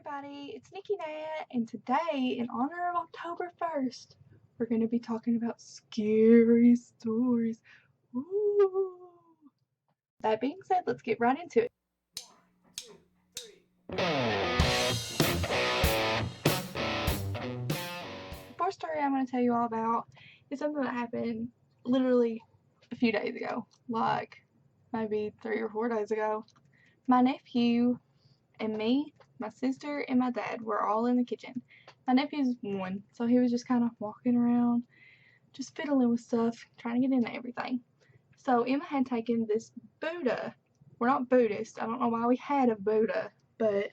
everybody, it's Nikki Nat, and today, in honor of October 1st, we're going to be talking about scary stories. Ooh. That being said, let's get right into it. 1, 2, 3. The first story I'm going to tell you all about is something that happened literally a few days ago, like maybe 3 or 4 days ago. My nephew and me, my sister, and my dad were all in the kitchen. My nephew's 1, so he was just kind of walking around, just fiddling with stuff, trying to get into everything. So Emma had taken this Buddha. We're not Buddhist. I don't know why we had a Buddha, but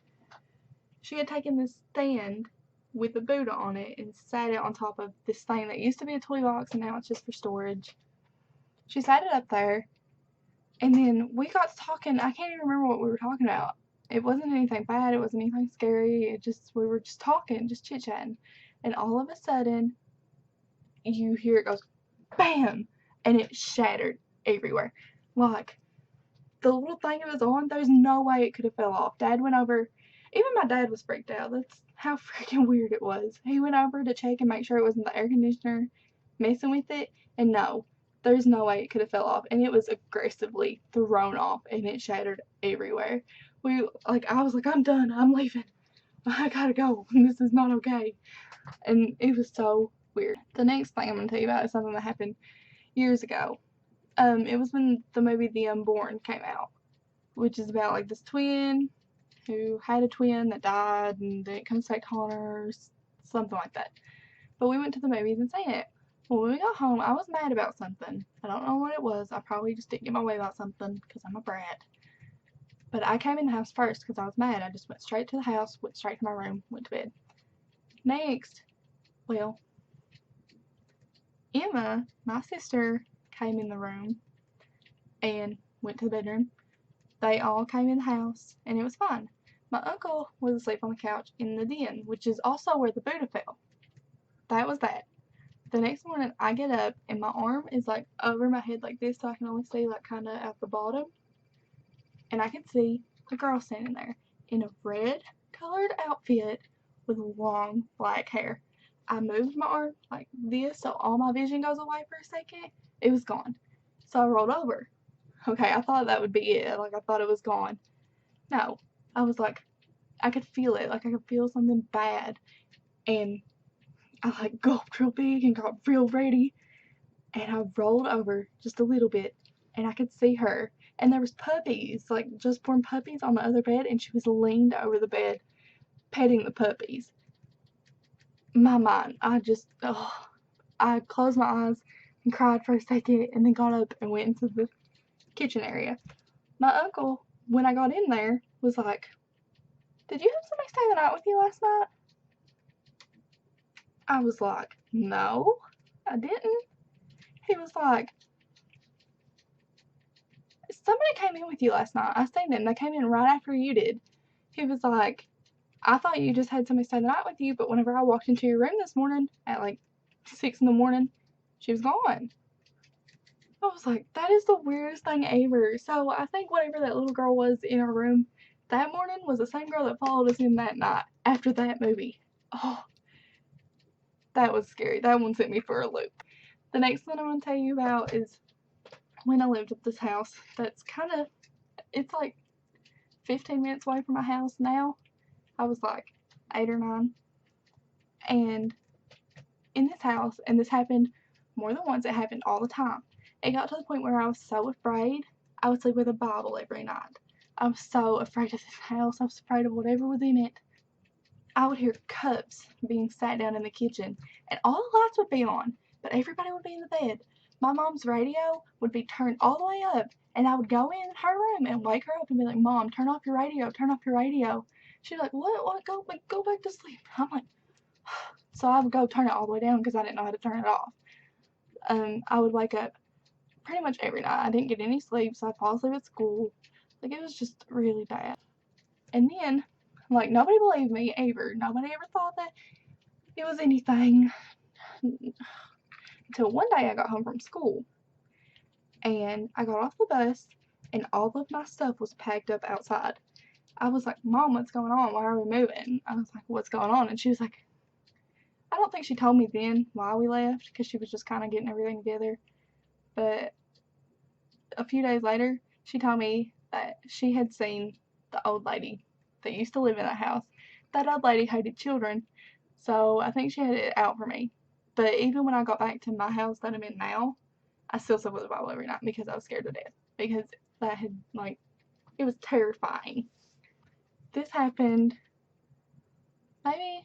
she had taken this stand with the Buddha on it and sat it on top of this thing that used to be a toy box and now it's just for storage. She sat it up there, and then we got to talking. I can't even remember what we were talking about. It wasn't anything bad. It wasn't anything scary. We were just talking, just chit-chatting. And all of a sudden, you hear it goes, BAM! And it shattered everywhere. Like, the little thing it was on, there's no way it could have fell off. Dad went over. Even my dad was freaked out. That's how freaking weird it was. He went over to check and make sure it wasn't the air conditioner messing with it. And no, there's no way it could have fell off. And it was aggressively thrown off and it shattered everywhere. I was like, I'm done. I'm leaving. I gotta go. This is not okay. And it was so weird. The next thing I'm gonna tell you about is something that happened years ago. It was when the movie The Unborn came out, which is about like this twin who had a twin that died and then it comes back to haunt her, or something like that. But we went to the movies and seen it. Well, when we got home, I was mad about something. I don't know what it was. I probably just didn't get my way about something because I'm a brat. But I came in the house first because I was mad. I just went straight to the house, went straight to my room, went to bed. Next, well, Emma, my sister, came in the room and went to the bedroom. They all came in the house and it was fine. My uncle was asleep on the couch in the den, which is also where the Buddha fell. That was that. The next morning, I get up and my arm is like over my head like this, so I can only see like kind of at the bottom. And I can see a girl standing there in a red colored outfit with long black hair. I moved my arm like this so all my vision goes away for a second. It was gone. So I rolled over. Okay, I thought that would be it. Like, I thought it was gone. No. I was like, I could feel it. Like, I could feel something bad. And I like gulped real big and got real ready. And I rolled over just a little bit. And I could see her. And there was puppies, like just born puppies on the other bed. And she was leaned over the bed, petting the puppies. My mind, I closed my eyes and cried for a second. And then got up and went into the kitchen area. My uncle, when I got in there, was like, "Did you have somebody stay the night with you last night?" I was like, "No, I didn't." He was like, "Somebody came in with you last night. I seen them. They came in right after you did." He was like, "I thought you just had somebody stay the night with you, but whenever I walked into your room this morning at like 6 in the morning, she was gone." I was like, that is the weirdest thing ever. So I think whatever that little girl was in our room that morning was the same girl that followed us in that night after that movie. Oh, that was scary. That one sent me for a loop. The next one I want to tell you about is when I lived at this house that's it's like 15 minutes away from my house now. I was like 8 or 9. And in this house, and this happened more than once, it happened all the time. It got to the point where I was so afraid, I would sleep with a Bible every night. I was so afraid of this house. I was afraid of whatever was in it. I would hear cups being sat down in the kitchen, and all the lights would be on, but everybody would be in the bed. My mom's radio would be turned all the way up, and I would go in her room and wake her up and be like, "Mom, turn off your radio, turn off your radio." She'd be like, "What, go back to sleep." I'm like, so I would go turn it all the way down because I didn't know how to turn it off. I would wake up pretty much every night. I didn't get any sleep, so I'd fall asleep at school. Like, it was just really bad. And then, like, nobody believed me ever. Nobody ever thought that it was anything. Until one day I got home from school. And I got off the bus, and all of my stuff was packed up outside. I was like, Mom, what's going on? Why are we moving? I was like, what's going on? And she was like, I don't think she told me then why we left, because she was just kind of getting everything together. But a few days later, she told me that she had seen the old lady that used to live in that house. That old lady hated children, so I think she had it out for me. But even when I got back to my house that I'm in now, I still slept with the Bible every night because I was scared to death. Because that had, like, it was terrifying. This happened maybe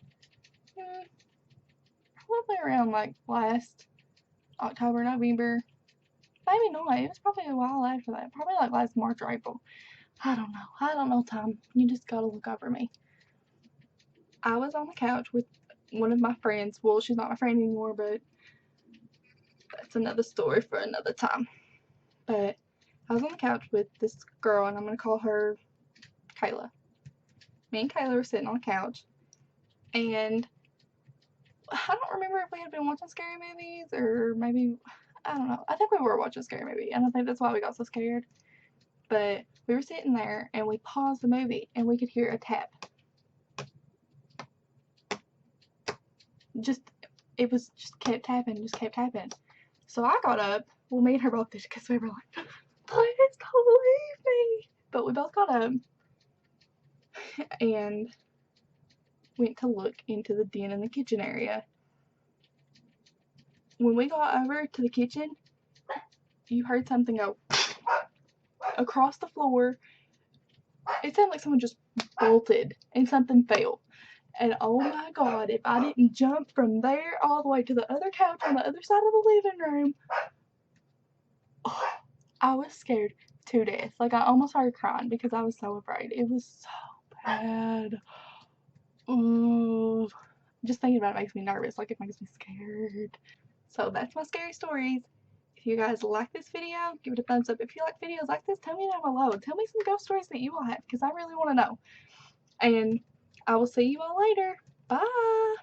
probably around like last October, November. Maybe not. It was probably a while after that. Probably like last March or April. I don't know. I don't know time. You just gotta look over me. I was on the couch with one of my friends. Well, she's not my friend anymore, but that's another story for another time. But I was on the couch with this girl, and I'm gonna call her Kayla. Me and Kayla were sitting on the couch, and I don't remember if we had been watching scary movies or maybe, I don't know. I think we were watching a scary movie, and I think that's why we got so scared. But we were sitting there, and we paused the movie, and we could hear a tap. It was just kept tapping, So I got up. Well, me and her both did, because we were like, please don't leave me. But we both got up and went to look into the den in the kitchen area. When we got over to the kitchen, you heard something go across the floor. It sounded like someone just bolted and something fell. And oh my God, if I didn't jump from there all the way to the other couch on the other side of the living room, oh, I was scared to death. Like, I almost started crying because I was so afraid. It was so bad. Ooh. Just thinking about it makes me nervous. Like, it makes me scared. So that's my scary stories. If you guys like this video, give it a thumbs up. If you like videos like this, tell me down below. Tell me some ghost stories that you all have, because I really want to know. And I will see you all later. Bye!